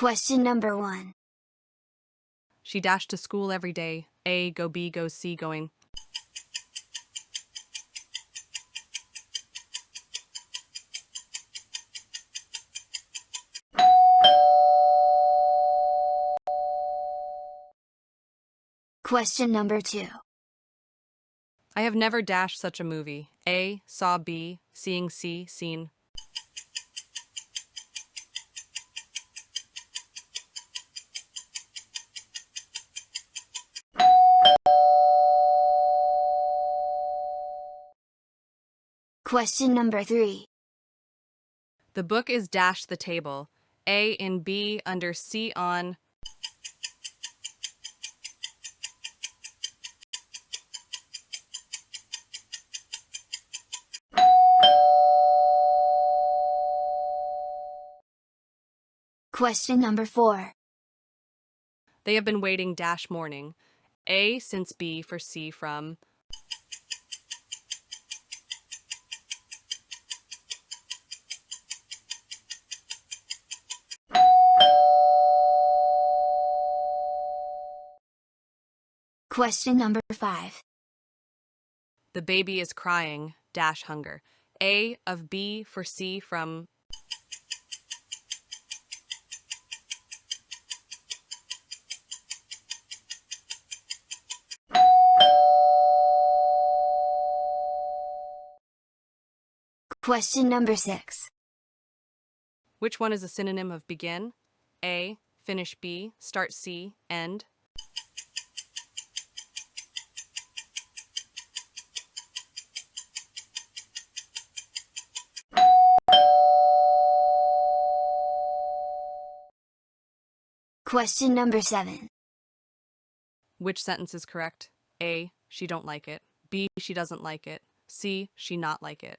Question number 1. She dashed to school every day. A, go B, goes C, going. Question number 2. I have never dashed such a movie. A, saw B, seeing C, seen. Question number 3. The book is dashed the table. A in B under C on. Question number 4. They have been waiting dash morning. A since B for C from. Question number 5. The baby is crying dash hunger. A of B for C from. Question number 6. Which one is a synonym of begin? A, finish B, start C, end. Question number 7. Which sentence is correct? A, she don't like it. B, she doesn't like it. C, she not like it.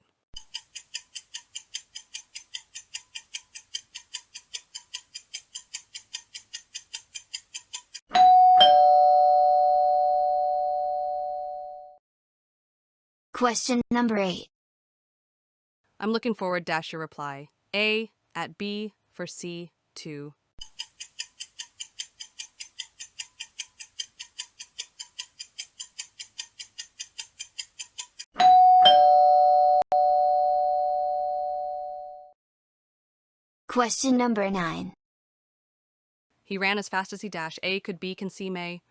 Question number 8. I'm looking forward dash your reply. A, at B for C, to. Question number 9. He ran as fast as he dashed. A could B can C may.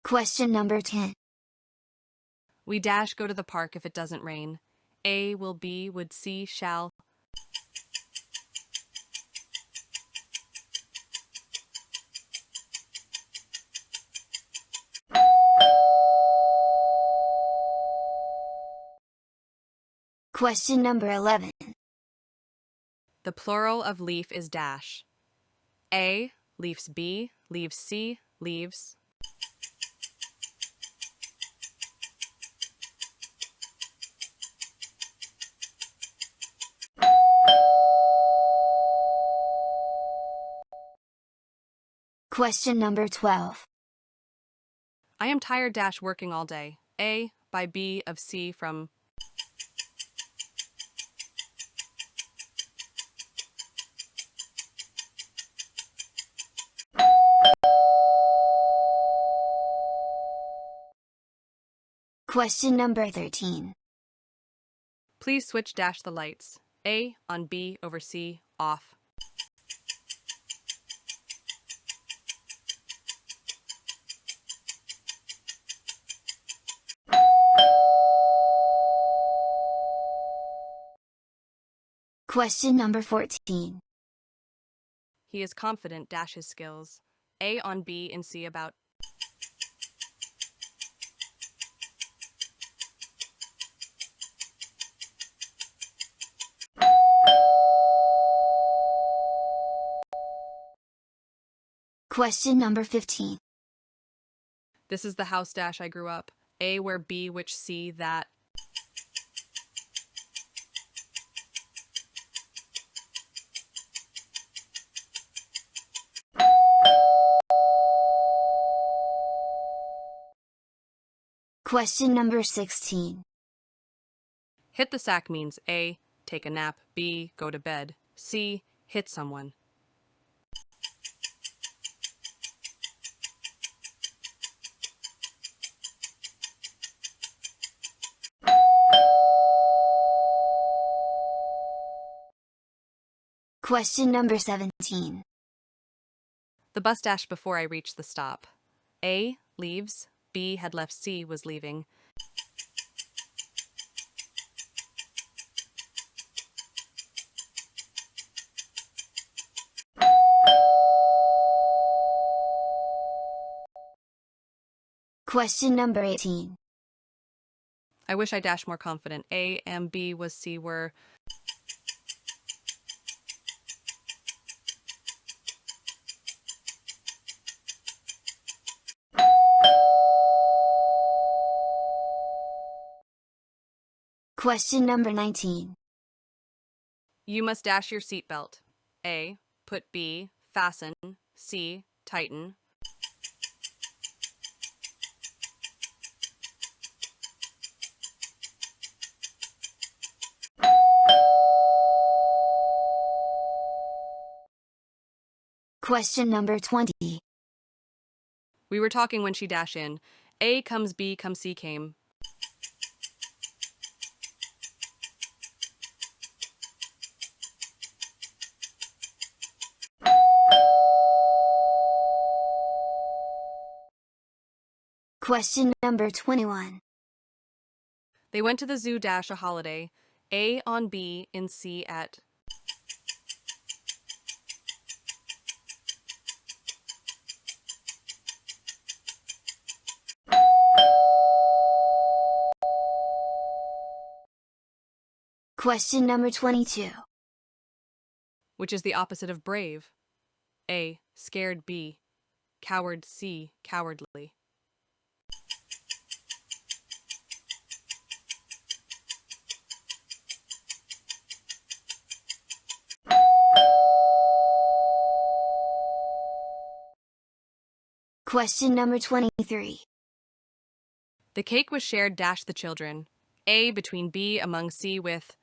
Question number 10. We dash go to the park if it doesn't rain. A will be, would C, shall. Question number 11. The plural of leaf is dash. A, leaves B, leaves C, leaves. Question number 12. I am tired dash working all day. A, by B of C from. Question number 13. Please switch dash the lights. A on B over C, off. Question number 14. He is confident dash his skills. A on B and C about. Question number 15. This is the house dash I grew up. A where B which C that. Question number 16. Hit the sack means A, take a nap, B, go to bed, C, hit someone. Question number 17. The bus dashed before I reached the stop. A, leaves, B had left, C was leaving. Question number 18. I wish I dashed more confident. A, M, B was, C were. Question number 19. You must dash your seatbelt. A, put B, fasten, C, tighten. Question number 20. We were talking when she dashed in. A comes, B comes, C came. Question number 21. They went to the zoo dash a holiday. A on B in C at. Question number 22. Which is the opposite of brave. A, scared, B, coward, C, cowardly. Question number 23. The cake was shared dash the children. A between B among C with.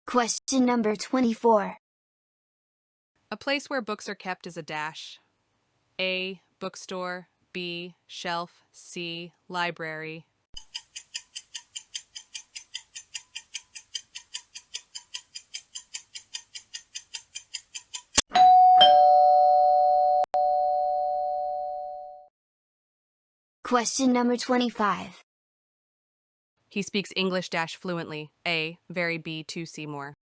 Question number 24. A place where books are kept is a dash. A, bookstore, B, shelf, C, library. Question number 25. He speaks English dash fluently. A, very, B, to C more.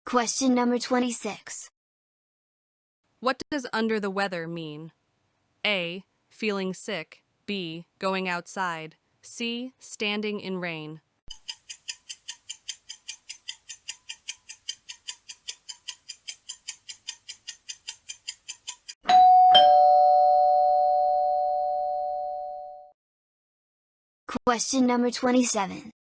Question number 26. What does under the weather mean? A, feeling sick, B, going outside, C, standing in rain. Question number 27.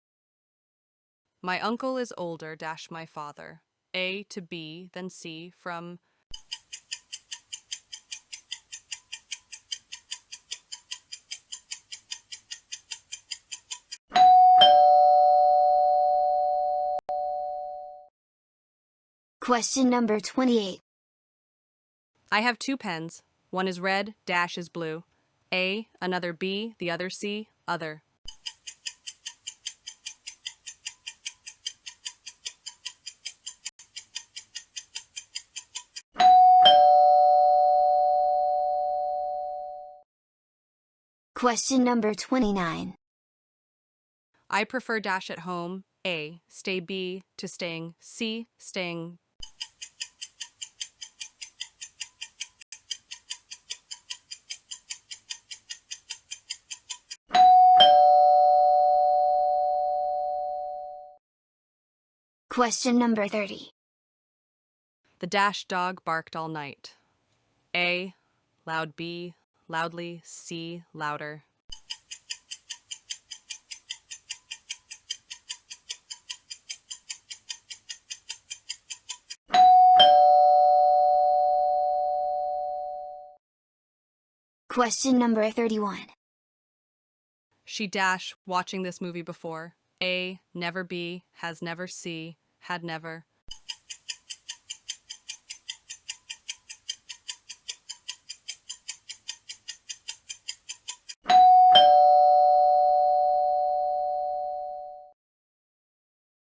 My uncle is older dash my father. A to B, then C from. Question number 28. I have two pens. One is red, dash is blue. A, another B, the other C, other. Question number 29. I prefer dash at home. A, stay, B, to staying, C, staying. Question number 30. The dash dog barked all night. A. Loud. B. Loudly. C. Louder. Question number 31. She dash watching this movie before. A. Never. B. Has never. C. Had never.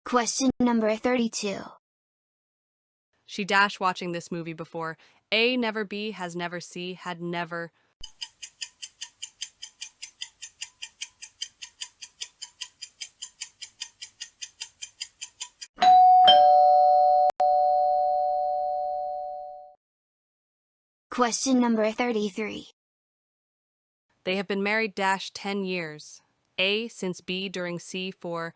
Question number 32. She dash watching this movie before. A. Never. B. Has never. C. Had never. Question number 33. They have been married dash 10 years. A. Since. B. During. C. For.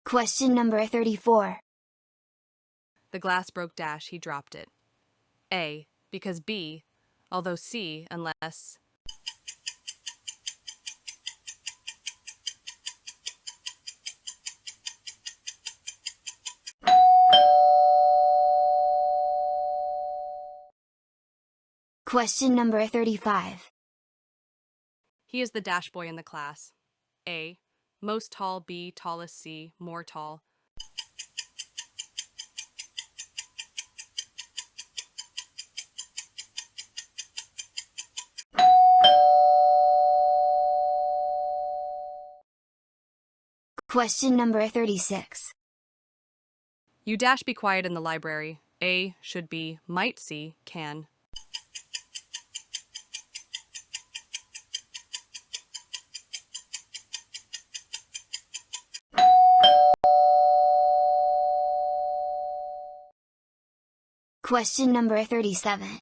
Question number 34. The glass broke dash. He dropped it. A. Because. B. Although. C. Unless. Question number 35. He is the dash boy in the class. A. Most tall. B. Tallest. C. More tall. Question number 36. You dash be quiet in the library. A. Should be. Might. C. Can. Question number 37.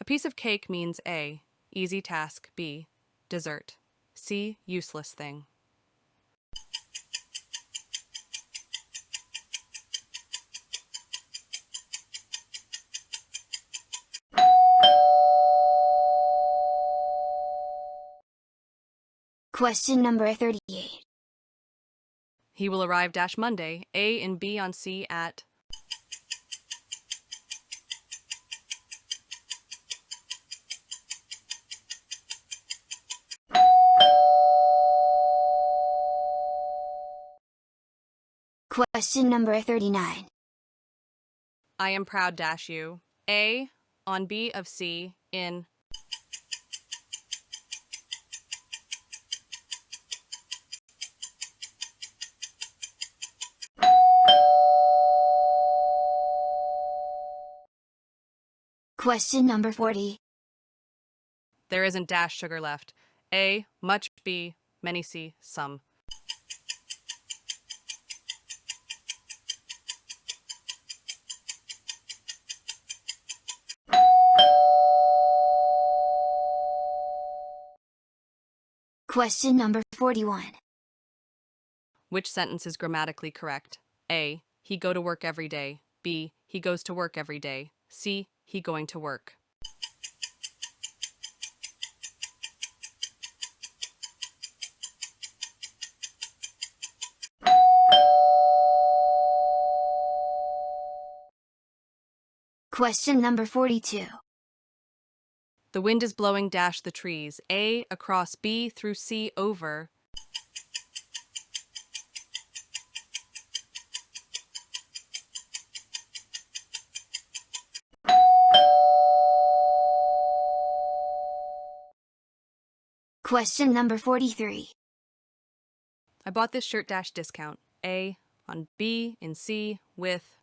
A piece of cake means A. Easy task. B. Dessert. C. Useless thing. Question number 38. He will arrive dash Monday. A and B on C at. Question number 39. I am proud dash you. A on B of C in. Question number 40. There isn't dash sugar left. A. Much. B. Many. C. Some. Question number 41. Which sentence is grammatically correct? A. He go to work every day. B. He goes to work every day. C. He going to work. Question number 42. The wind is blowing dash the trees. A across. B through. C over. Question number 43. I bought this shirt dash discount. A on B in C with.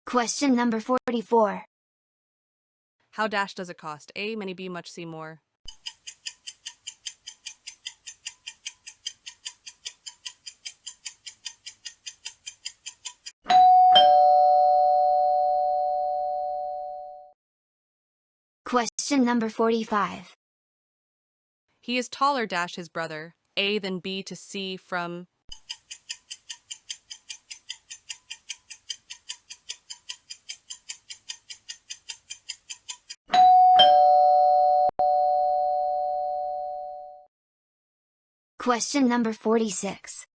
Question number 44. How dash does it cost? A, many, B, much, C, more. Question number 45. He is taller dash his brother. A than B to C from. Question number 46.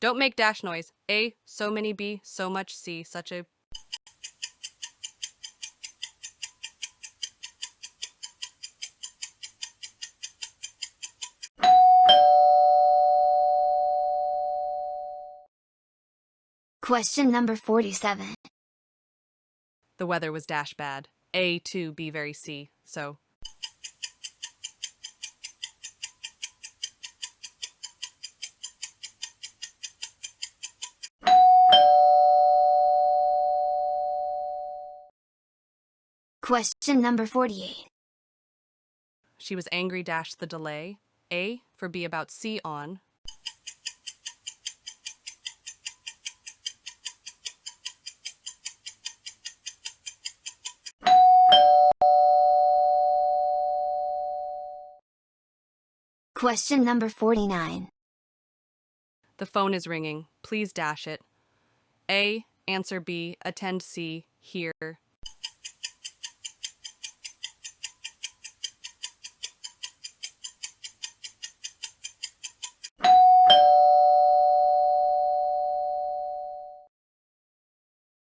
Don't make dash noise. A, so many, B, so much, C, such a. Question number 47. The weather was dash bad. A, 2, B, very, C, so. Question number 48. She was angry dash the delay. A, for B about C on. Question number 49. The phone is ringing. Please dash it. A, answer B, attend C, here.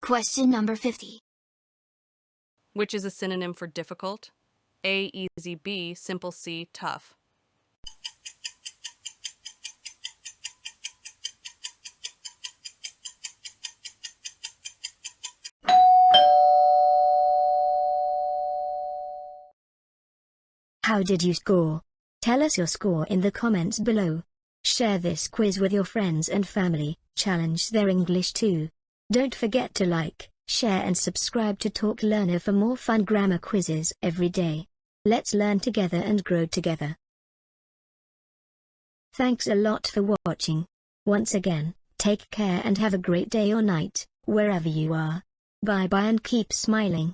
Question number 50. Which is a synonym for difficult? A, easy, B, simple, C, tough. How did you score? Tell us your score in the comments below. Share this quiz with your friends and family, challenge their English too. Don't forget to like, share and subscribe to Talk Learner for more fun grammar quizzes every day. Let's learn together and grow together. Thanks a lot for watching. Once again, take care and have a great day or night, wherever you are. Bye bye and keep smiling.